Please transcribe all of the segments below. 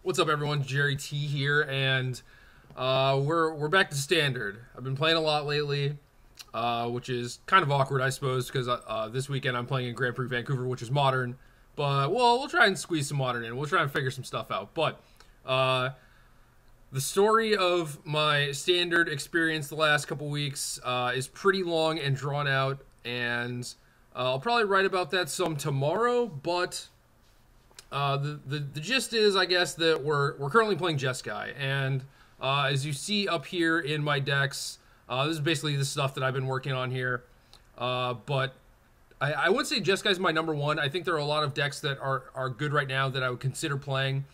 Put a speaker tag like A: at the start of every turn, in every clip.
A: What's up, everyone? Gerry T here, and we're back to standard. I've been playing a lot lately, which is kind of awkward, I suppose, because this weekend I'm playing in Grand Prix Vancouver, which is modern. But we'll try and squeeze some modern in. We'll try and figure some stuff out. But the story of my standard experience the last couple weeks is pretty long and drawn out, and I'll probably write about that some tomorrow. But the gist is, I guess, that we're currently playing Jeskai, and as you see up here in my decks, this is basically the stuff that I've been working on here. But I would say Jeskai is my number one. I think there are a lot of decks that are good right now that I would consider playing.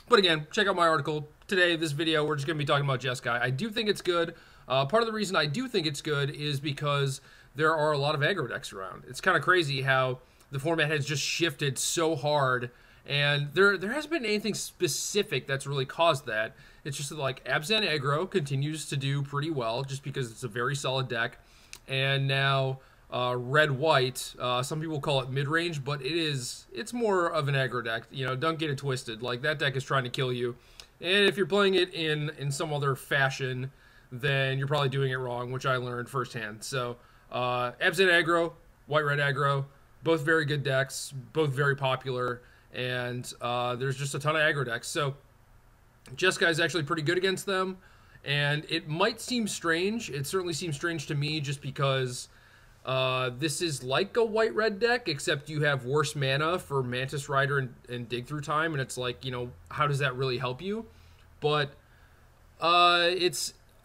A: But again, check out my article. Today, this video, we're just going to be talking about Jeskai. I do think it's good. Part of the reason I do think it's good is because there are a lot of aggro decks around. It's kind of crazy how the format has just shifted so hard, and there hasn't been anything specific that's really caused that. It's just that, like, Abzan aggro continues to do pretty well just because it's a very solid deck. And now red-white, some people call it mid-range, but it's more of an aggro deck. You know, don't get it twisted. Like, that deck is trying to kill you. And if you're playing it in some other fashion, then you're probably doing it wrong, which I learned firsthand. So, Abzan aggro, white-red aggro, both very good decks, both very popular. And there's just a ton of aggro decks. So Jeskai is actually pretty good against them. And it might seem strange. It certainly seems strange to me just because this is like a white-red deck, except you have worse mana for Mantis Rider and Dig Through Time. And it's like, you know, how does that really help you? But I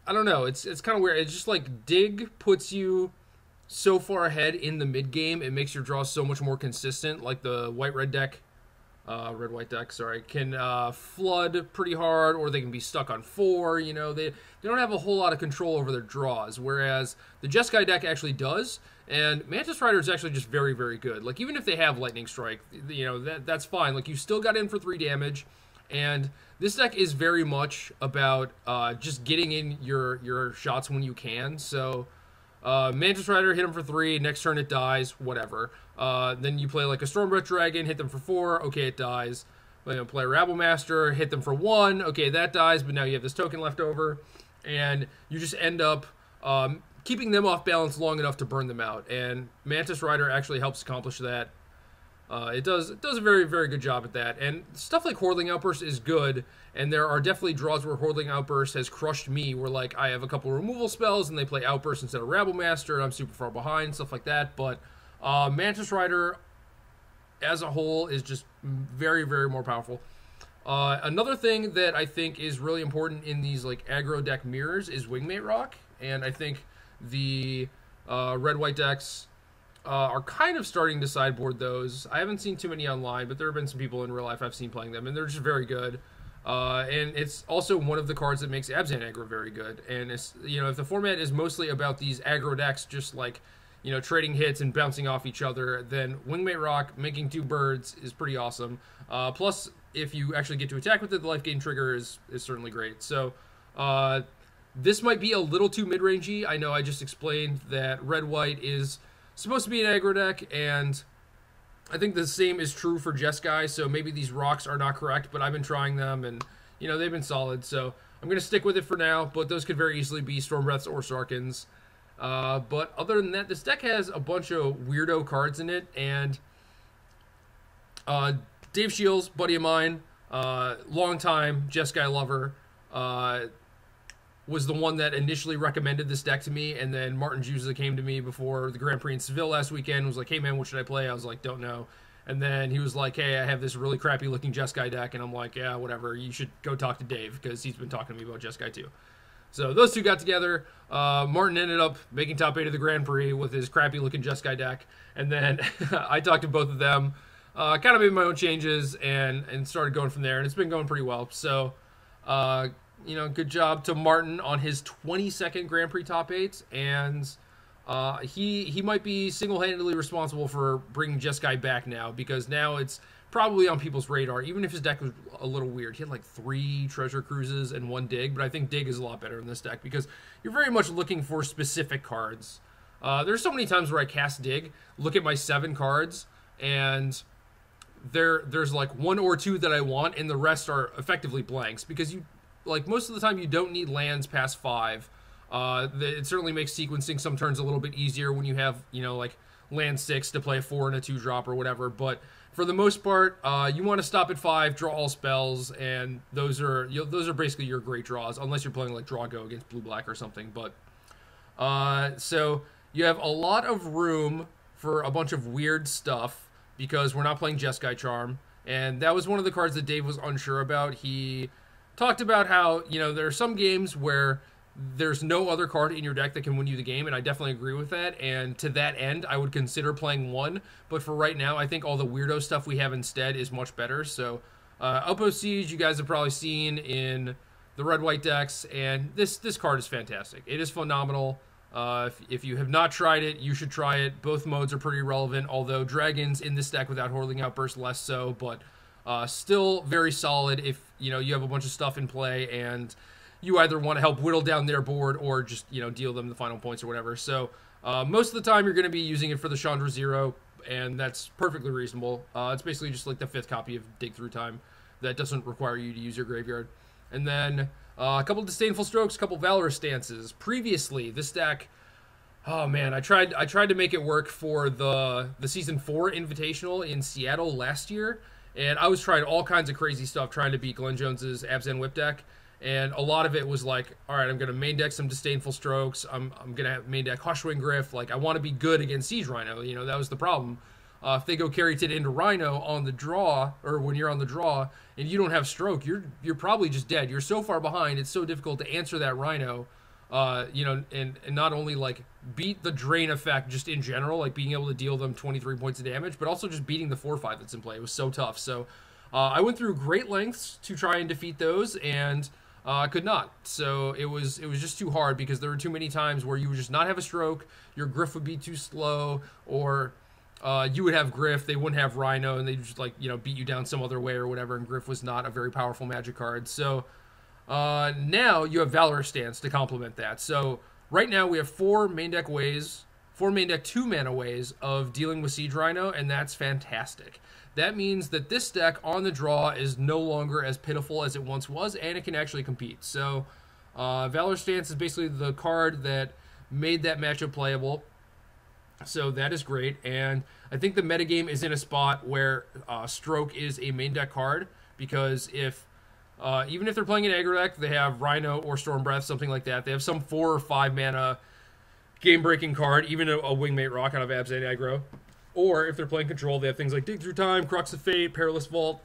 A: don't know. It's kind of weird. It's just like Dig puts you so far ahead in the mid-game. It makes your draw so much more consistent. Like the white-red deck. Red-white deck, sorry, can flood pretty hard, or they can be stuck on 4, you know, they don't have a whole lot of control over their draws, whereas the Jeskai deck actually does, and Mantis Rider is actually just very, very good. Like, even if they have Lightning Strike, you know, that's fine. Like, you still got in for 3 damage, and this deck is very much about just getting in your shots when you can, so Mantis Rider, hit him for 3, next turn it dies, whatever. Then you play like a Stormbreath Dragon, hit them for 4, okay, it dies. Then you play a Rabble Master, hit them for 1, okay, that dies, but now you have this token left over, and you just end up keeping them off balance long enough to burn them out, and Mantis Rider actually helps accomplish that. It does a very, very good job at that, and stuff like Hordeling Outburst is good, and there are definitely draws where Hordeling Outburst has crushed me, where, like, I have a couple removal spells, and they play Outburst instead of Rabble Master, and I'm super far behind, stuff like that, but Mantis Rider, as a whole, is just very, very more powerful. Another thing that I think is really important in these, like, aggro deck mirrors is Wingmate Rock, and I think the red-white decks are kind of starting to sideboard those. I haven't seen too many online, but there have been some people in real life I've seen playing them, and they're just very good. And it's also one of the cards that makes Abzan aggro very good. And it's, you know, if the format is mostly about these aggro decks just like, you know, trading hits and bouncing off each other, then Wingmate Rock making 2 birds is pretty awesome. Plus, if you actually get to attack with it, the life gain trigger is certainly great. So this might be a little too mid-rangey. I know I just explained that red-white is supposed to be an aggro deck, and I think the same is true for Jeskai, so maybe these rocks are not correct, but I've been trying them, and, you know, they've been solid, so I'm going to stick with it for now, but those could very easily be Stormbreaths or Sarkans. But other than that, this deck has a bunch of weirdo cards in it, and Dave Shields, buddy of mine, long-time Jeskai lover, was the one that initially recommended this deck to me, and then Martin Juza came to me before the Grand Prix in Seville last weekend and was like, hey man, what should I play? I was like, don't know. And then he was like, hey, I have this really crappy looking Jeskai deck, and I'm like, yeah, whatever, you should go talk to Dave, because he's been talking to me about Jeskai too. So those two got together. Martin ended up making top 8 of the Grand Prix with his crappy looking Jeskai deck, and then I talked to both of them, kind of made my own changes, and started going from there, and it's been going pretty well. So you know, good job to Martin on his 22nd Grand Prix top 8, and he might be single-handedly responsible for bringing Jeskai back now, because now it's probably on people's radar, even if his deck was a little weird. He had like 3 Treasure Cruises and 1 Dig, but I think Dig is a lot better in this deck, because you're very much looking for specific cards. There's so many times where I cast Dig, look at my 7 cards, and there's like one or two that I want, and the rest are effectively blanks, because you, like, most of the time you don't need lands past 5. It certainly makes sequencing some turns a little bit easier when you have, you know, like land 6 to play a 4 and a 2 drop or whatever, but for the most part, you want to stop at 5, draw all spells, and those are basically your great draws, unless you're playing like Draw Go against blue black or something. But so you have a lot of room for a bunch of weird stuff, because we're not playing Jeskai Charm, and that was one of the cards that Dave was unsure about. He talked about how, you know, there are some games where there's no other card in your deck that can win you the game, and I definitely agree with that, and to that end, I would consider playing one, but for right now, I think all the weirdo stuff we have instead is much better. So Outpost Siege, you guys have probably seen in the red-white decks, and this card is fantastic. It is phenomenal. If you have not tried it, you should try it. Both modes are pretty relevant, although Dragons in this deck without Hordeling Outburst less so, but still very solid if, you know, you have a bunch of stuff in play and you either want to help whittle down their board or just, you know, deal them the final points or whatever. So most of the time you're going to be using it for the Chandra Zero, and that's perfectly reasonable. It's basically just like the 5th copy of Dig Through Time that doesn't require you to use your graveyard. And then a couple of Disdainful Strokes, a couple Valorous Stances. Previously, this deck, oh man, I tried to make it work for the Season 4 Invitational in Seattle last year, and I was trying all kinds of crazy stuff trying to beat Glenn Jones's Abzan Whip deck, and a lot of it was like, all right, I'm going to main deck some Disdainful Strokes, I'm going to main deck Hushwing Griff, like, I want to be good against Siege Rhino, you know, that was the problem. If they go Carry Tit into Rhino on the draw, or when you're on the draw, and you don't have Stroke, you're probably just dead. You're so far behind, it's so difficult to answer that Rhino, you know, and not only, like, beat the drain effect just in general, like being able to deal them 23 points of damage, but also just beating the 4/5 that's in play. It was so tough. So I went through great lengths to try and defeat those, and could not. So it was just too hard, because there were too many times where you would just not have a Stroke, your Griff would be too slow, or you would have Griff, they wouldn't have Rhino, and they'd just, like, you know, beat you down some other way or whatever, and Griff was not a very powerful Magic card. So now you have Valorous Stance to complement that. So right now we have 4 main deck 2-mana ways of dealing with Siege Rhino, and that's fantastic. That means that this deck on the draw is no longer as pitiful as it once was, and it can actually compete. So Valorous Stance is basically the card that made that matchup playable. So that is great, and I think the metagame is in a spot where Stroke is a main deck card, because if even if they're playing an aggro deck, they have Rhino or Storm Breath, something like that. They have some 4 or 5 mana game-breaking card, even a Wingmate Rock out of Abzan aggro. Or if they're playing control, they have things like Dig Through Time, Crux of Fate, Perilous Vault,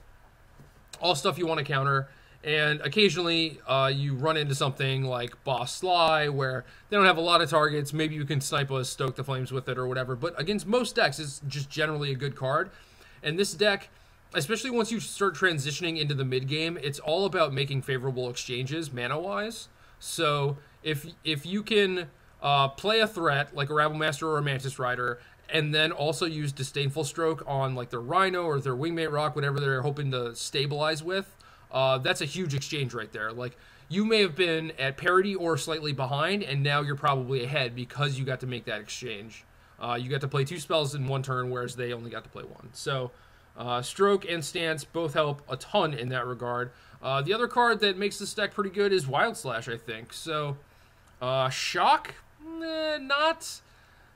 A: all stuff you want to counter. And occasionally you run into something like Boss Sly, where they don't have a lot of targets. Maybe you can snipe a Stoke the Flames with it or whatever. But against most decks, it's just generally a good card. And this deck, especially once you start transitioning into the mid-game, it's all about making favorable exchanges mana-wise. So if you can play a threat, like a Rabblemaster or a Mantis Rider, and then also use Disdainful Stroke on, like, their Rhino or their Wingmate Rock, whatever they're hoping to stabilize with, that's a huge exchange right there. Like, you may have been at parity or slightly behind, and now you're probably ahead because you got to make that exchange. You got to play 2 spells in 1 turn, whereas they only got to play 1. So Stroke and Stance both help a ton in that regard. The other card that makes this deck pretty good is Wild Slash, I think. So Shock,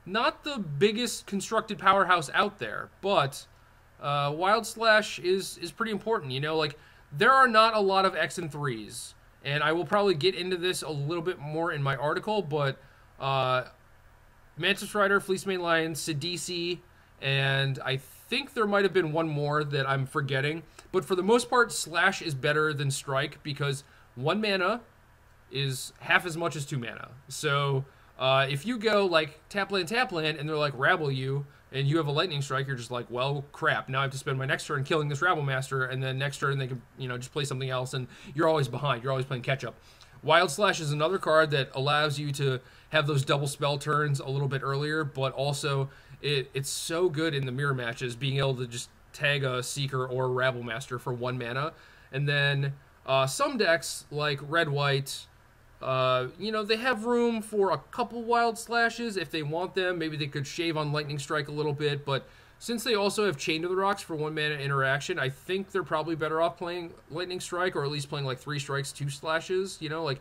A: not the biggest constructed powerhouse out there, but Wild Slash is pretty important. You know, like, there are not a lot of X and 3s, and I will probably get into this a little bit more in my article, but Mantis Rider, Fleecemane Lion, Sidisi, and I think there might have been one more that I'm forgetting, but for the most part, Slash is better than Strike, because 1 mana is half as much as 2 mana. So if you go, like, tap land, and they're like, rabble you, and you have a Lightning Strike, you're just like, well, crap, now I have to spend my next turn killing this Rabblemaster, and then next turn they can, you know, just play something else, and you're always behind. You're always playing catch-up. Wild Slash is another card that allows you to have those double spell turns a little bit earlier, but also it's so good in the mirror matches, being able to just tag a Seeker or a Rabblemaster for 1 mana. And then some decks, like Red-White, you know, they have room for a couple Wild Slashes if they want them. Maybe they could shave on Lightning Strike a little bit, but since they also have Chain to the Rocks for 1 mana interaction, I think they're probably better off playing Lightning Strike, or at least playing like 3 strikes, 2 slashes. You know, like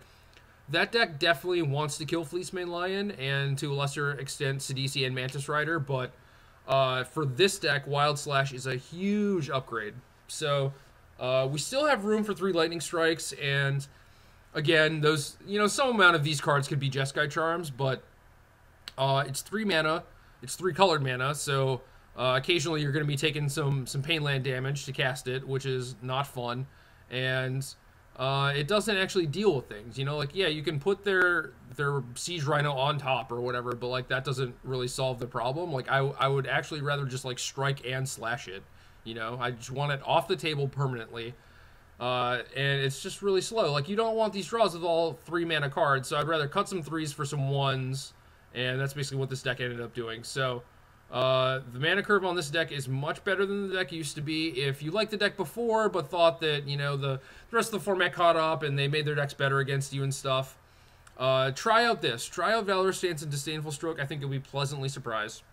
A: that deck definitely wants to kill Fleecemane Lion and to a lesser extent Sidisi and Mantis Rider, but for this deck, Wild Slash is a huge upgrade. So we still have room for 3 Lightning Strikes, and again, those, you know, some amount of these cards could be Jeskai Charms, but it's 3 mana, it's 3 colored mana, so occasionally you're going to be taking some Painland damage to cast it, which is not fun, and it doesn't actually deal with things, you know, like, yeah, you can put their Siege Rhino on top or whatever, but, like, that doesn't really solve the problem. Like, I would actually rather just, like, strike and slash it, you know, I just want it off the table permanently, and it's just really slow. Like, you don't want these draws with all 3 mana cards, so I'd rather cut some 3s for some 1s, and that's basically what this deck ended up doing. So the mana curve on this deck is much better than the deck used to be. If you liked the deck before but thought that, you know, the rest of the format caught up and they made their decks better against you and stuff, try out this. Try out Valorous Stance and Disdainful Stroke. I think you'll be pleasantly surprised.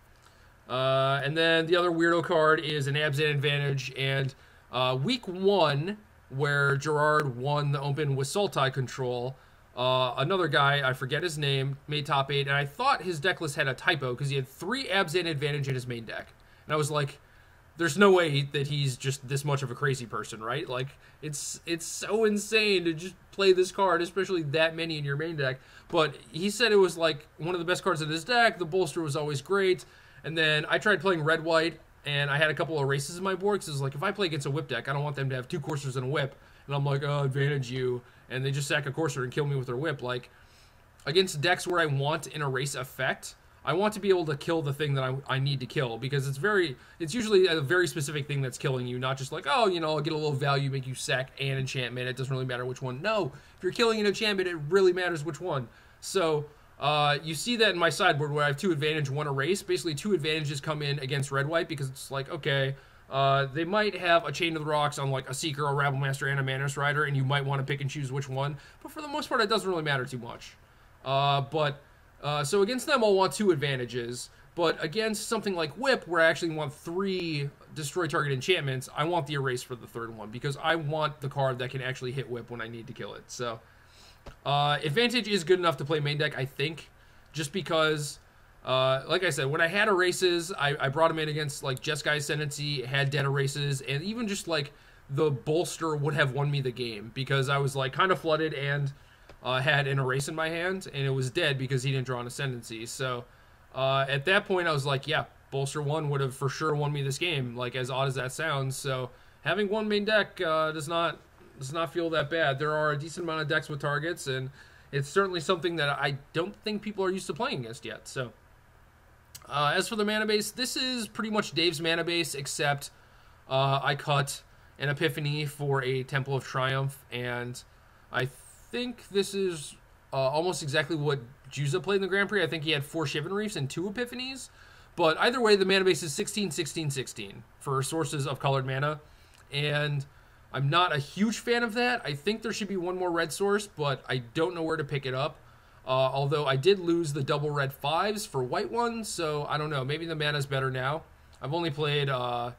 A: And then the other weirdo card is an Abzan Advantage. And week 1, where Gerard won the Open with Sultai control, another guy, I forget his name, made top 8, and I thought his deck list had a typo because he had 3 Abzan Advantage in his main deck. And I was like, there's no way that he's just this much of a crazy person, right? Like, it's so insane to just play this card, especially that many in your main deck. But he said it was like one of the best cards in his deck. The bolster was always great. And then I tried playing red-white, and I had a couple of races in my board because it was like, if I play against a whip deck, I don't want them to have 2 coursers and a whip. And I'm like, oh, advantage you. And they just sack a courser and kill me with their whip. Like, against decks where I want an erase effect, I want to be able to kill the thing that I need to kill, because it's usually a very specific thing that's killing you, not just like, oh, you know, I'll get a little value, make you sack an enchantment, it doesn't really matter which one. No, if you're killing an enchantment, it really matters which one. So, you see that in my sideboard where I have 2 advantage, 1 erase. Basically, 2 advantages come in against red-white because it's like, okay, they might have a Chain to the Rocks on like a Seeker, a Rabblemaster, and a Mantis Rider, and you might want to pick and choose which one. But for the most part, it doesn't really matter too much. So against them, I'll want 2 advantages. But against something like Whip, where I actually want 3 destroy target enchantments, I want the erase for the 3rd one, because I want the card that can actually hit Whip when I need to kill it. So advantage is good enough to play main deck, I think, just because, like I said, when I had erases, I brought them in against like Jeskai Ascendancy, had dead erases, and even just like the bolster would have won me the game, because I was like kind of flooded and had an erase in my hand, and it was dead because he didn't draw an Ascendancy. So at that point, I was like, yeah, bolster 1 would have for sure won me this game, like as odd as that sounds. So having 1 main deck does not feel that bad. There are a decent amount of decks with targets, and it's certainly something that I don't think people are used to playing against yet. So as for the mana base, this is pretty much Dave's mana base, except I cut an Epiphany for a Temple of Triumph, and I think this is almost exactly what Juza played in the Grand Prix. I think he had 4 Shivan Reefs and 2 Epiphanies. But either way, the mana base is 16, 16, 16 for sources of colored mana. And I'm not a huge fan of that. I think there should be 1 more red source, but I don't know where to pick it up. Although I did lose the double red 5s for white ones, so I don't know. Maybe the mana's better now. I've only played 1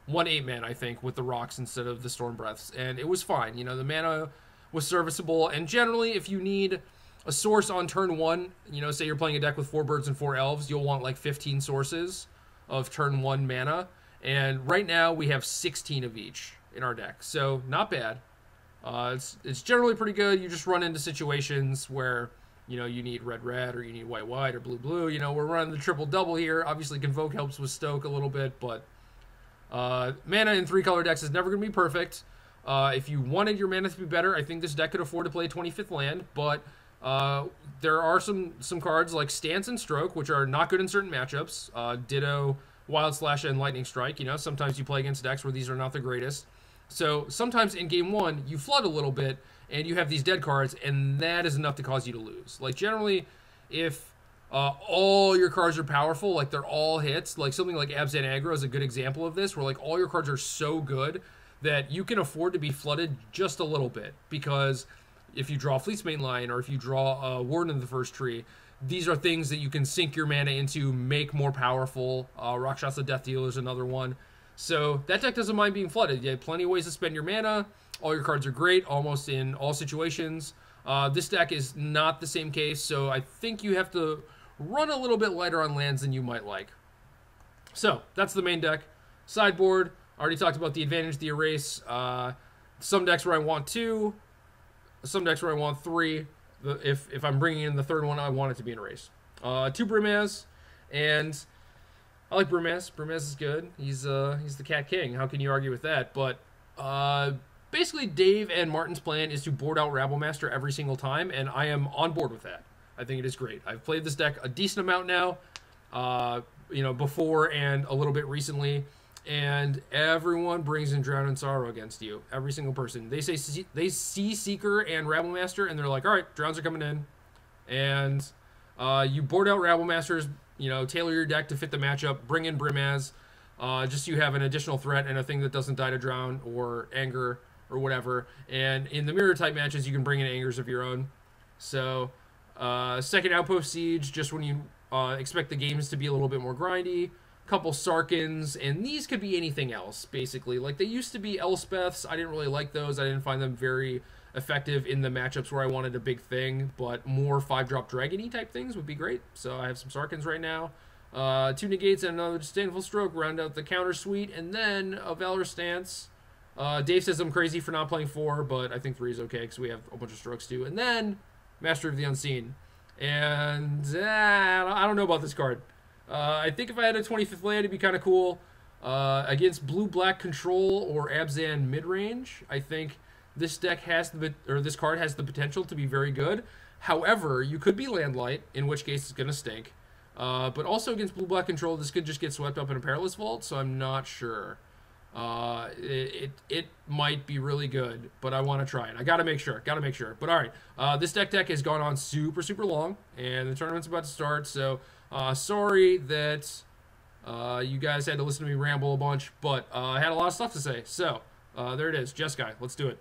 A: 8-man, I think, with the rocks instead of the Storm Breaths, and it was fine. You know, the mana was serviceable, and generally, if you need a source on turn 1, you know, say you're playing a deck with 4 birds and 4 elves, you'll want like 15 sources of turn 1 mana, and right now we have 16 of each in our deck, so not bad. It's generally pretty good. You just run into situations where, you know, you need red-red or you need white-white or blue-blue. You know, we're running the triple-double here. Obviously, Convoke helps with Stoke a little bit, but mana in 3-color decks is never going to be perfect. If you wanted your mana to be better, I think this deck could afford to play a 25th land, but there are some cards like Stance and Stroke, which are not good in certain matchups. Ditto, Wild Slash, and Lightning Strike. You know, sometimes you play against decks where these are not the greatest. So sometimes in game 1, you flood a little bit, and you have these dead cards, and that is enough to cause you to lose. Like, generally, if all your cards are powerful, like they're all hits, like something like Abzan Aggro is a good example of this, where like all your cards are so good that you can afford to be flooded just a little bit, because if you draw Fleecemane Lion or if you draw a Warden of the First Tree, these are things that you can sink your mana into, make more powerful. Rakshasa Death Dealer is another one. So that deck doesn't mind being flooded. You have plenty of ways to spend your mana. All your cards are great, almost in all situations. This deck is not the same case, so I think you have to run a little bit lighter on lands than you might like. So that's the main deck. Sideboard, already talked about the advantage, the erase. Some decks where I want 2, some decks where I want 3. If I'm bringing in the third one, I want it to be an erase. 2 Brimaz, and I like Brimaz. Brimaz is good. He's the Cat King. How can you argue with that? But basically, Dave and Martin's plan is to board out Rabblemaster every single time, and I am on board with that. I think it is great. I've played this deck a decent amount now, before and a little bit recently, and everyone brings in Drown in Sorrow against you. Every single person. They see Seeker and Rabblemaster, and they're like, all right, Drowns are coming in, and you board out Rabblemasters. Tailor your deck to fit the matchup. Bring in Brimaz, just so you have an additional threat and a thing that doesn't die to Drown or Anger or whatever. And in the mirror type matches, you can bring in Angers of your own. So second Outpost Siege, just when you expect the games to be a little bit more grindy. Couple Sarkins, and these could be anything else, basically. Like, they used to be Elspeths. I didn't really like those. I didn't find them very effective in the matchups where I wanted a big thing, but more 5-drop Dragon-y type things would be great. So I have some Sarkins right now. 2 Negates and another Disdainful Stroke, round out the counter suite, and then a Valor Stance. Dave says I'm crazy for not playing 4, but I think 3 is okay because we have a bunch of strokes too. And then Master of the Unseen. And I don't know about this card. I think if I had a 25th land, it'd be kind of cool. Against blue-black control or Abzan mid-range, I think this deck this card has the potential to be very good. However, you could be landlight, in which case it's going to stink. But also against blue-black control, this could just get swept up in a Perilous Vault, so I'm not sure. It might be really good, but I want to try it. I gotta make sure. But all right, this deck has gone on super long, and the tournament's about to start. So sorry that you guys had to listen to me ramble a bunch, but I had a lot of stuff to say. So there it is, Jeskai. Let's do it.